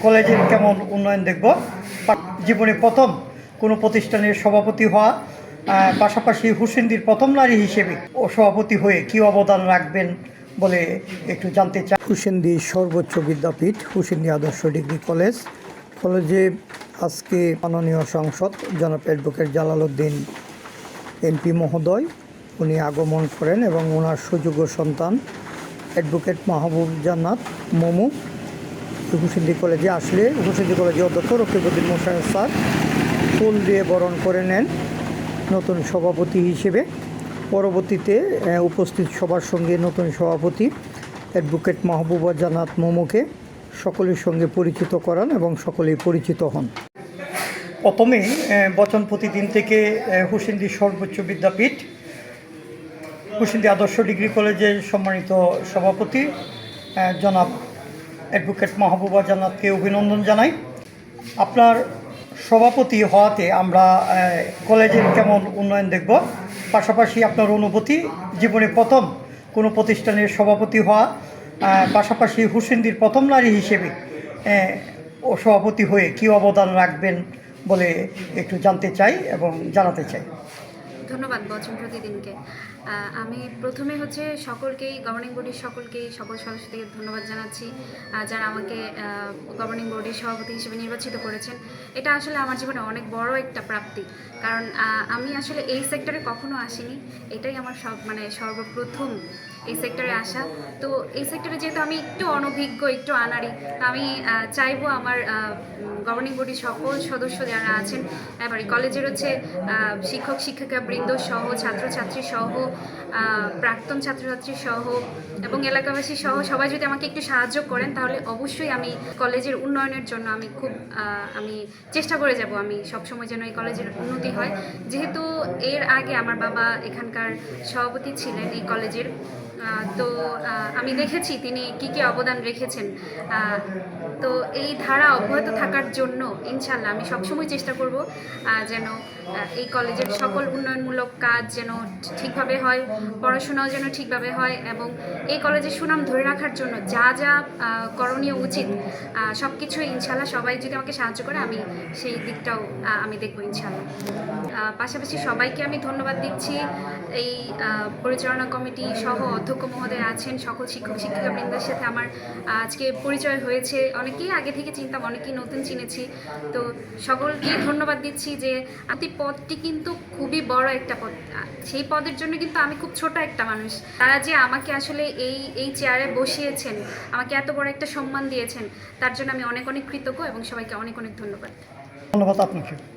কলেজের কেমন উন্নয়ন দেখব। জীবনে প্রথম কোনো প্রতিষ্ঠানের সভাপতি হওয়া, পাশাপাশি হুসেন্দির প্রথম নারী হিসেবে ও সভাপতি হয়ে কী অবদান রাখবেন বলে একটু জানতে চাই। হুসেন্দি সর্বোচ্চ বিদ্যাপীঠ হুসেন্দি আদর্শ ডিগ্রি কলেজে আজকে মাননীয় সংসদ জনাব অ্যাডভোকেট জালালউদ্দিন এমপি মহোদয় উনি আগমন করেন এবং ওনার সুযোগ্য সন্তান অ্যাডভোকেট মাহবুব জান্নাত মোমু হুসেন্দি কলেজে আসলে হুসেন্দি কলেজের অধ্যক্ষ রকিবউদ্দিন মোশাররফ স্যার ফুল দিয়ে বরণ করে নেন নতুন সভাপতি হিসেবে। পরবর্তীতে উপস্থিত সবার সঙ্গে নতুন সভাপতি অ্যাডভোকেট মাহবুবা জান্নাত মোমুকে সকলের সঙ্গে পরিচিত করান এবং সকলেই পরিচিত হন। প্রথমে বচন প্রতিদিন থেকে হুসেন্দি সর্বোচ্চ বিদ্যাপীঠ হুসেন্দি আদর্শ ডিগ্রি কলেজের সম্মানিত সভাপতি জনাব অ্যাডভোকেট মাহবুবা জান্নাতকে অভিনন্দন জানাই। আপনার সভাপতি হওয়াতে আমরা কলেজের কেমন উন্নয়ন দেখব, পাশাপাশি আপনার অনুভূতি জীবনে প্রথম কোনো প্রতিষ্ঠানের সভাপতি হওয়া, পাশাপাশি হুসেন্দির প্রথম নারী হিসেবে ও সভাপতি হয়ে কী অবদান রাখবেন বলে একটু জানতে চাই এবং জানাতে চাই। ধন্যবাদ বচন প্রতিদিনকে। আমি প্রথমে সকলকেই গভর্নিং বডির সকল সদস্যদের ধন্যবাদ জানাচ্ছি যারা আমাকে গভর্নিং বডির সভাপতি হিসেবে নির্বাচিত করেছেন। এটা আসলে আমার জীবনে অনেক বড় একটা প্রাপ্তি, কারণ আমি আসলে এই সেক্টরে কখনো আসিনি। এটাই আমার সর্বপ্রথম এই সেক্টরে আসা। তো এই সেক্টরে যেহেতু আমি একটু অনভিজ্ঞ, একটু আনাড়ি, আমি চাইবো আমার গভর্নিং বডির সকল সদস্য যারা আছেন, এবার কলেজের শিক্ষক শিক্ষিকা বৃন্দ সহ, ছাত্রছাত্রী সহ, প্রাক্তন ছাত্রছাত্রী সহ এবং এলাকাবাসী সহ সবাই যদি আমাকে একটু সাহায্য করেন, তাহলে অবশ্যই আমি কলেজের উন্নয়নের জন্য আমি চেষ্টা করে যাব। আমি সবসময় যেন এই কলেজের উন্নতি হয়। যেহেতু এর আগে আমার বাবা এখানকার সভাপতি ছিলেন এই কলেজের, তো আমি দেখেছি তিনি কী অবদান রেখেছেন। তো এই ধারা অব্যাহত থাকার জন্য ইনশাল্লাহ আমি সবসময় চেষ্টা করব যেন এই কলেজের সকল উন্নয়নমূলক কাজ যেন ঠিকভাবে হয়, পড়াশোনাও যেন ঠিকভাবে হয় এবং এই কলেজের সুনাম ধরে রাখার জন্য যা যা করণীয় উচিত সব কিছুই ইনশাল্লাহ সবাই যদি আমাকে সাহায্য করে আমি সেই দিকটাও আমি দেখব ইনশাল্লাহ। পাশাপাশি সবাইকে আমি ধন্যবাদ দিচ্ছি। এই পরিচালনা কমিটি সহ অধ্যক্ষ মহোদয় আছেন, সকল শিক্ষক শিক্ষিকাবৃন্দের সাথে আমার আজকে পরিচয় হয়েছে। অনেকেই আগে থেকে চিনতাম, অনেকেই নতুন চিনেছি। তো সকলকে ধন্যবাদ দিচ্ছি যে পদটি কিন্তু খুবই বড় একটা পদ, সেই পদের জন্য কিন্তু আমি খুব ছোট একটা মানুষ। তারা যে আমাকে আসলে এই চেয়ারে বসিয়েছেন, আমাকে এত বড় একটা সম্মান দিয়েছেন, তার জন্য আমি অনেক অনেক কৃতজ্ঞ এবং সবাইকে অনেক অনেক ধন্যবাদ। ধন্যবাদ আপনাকে।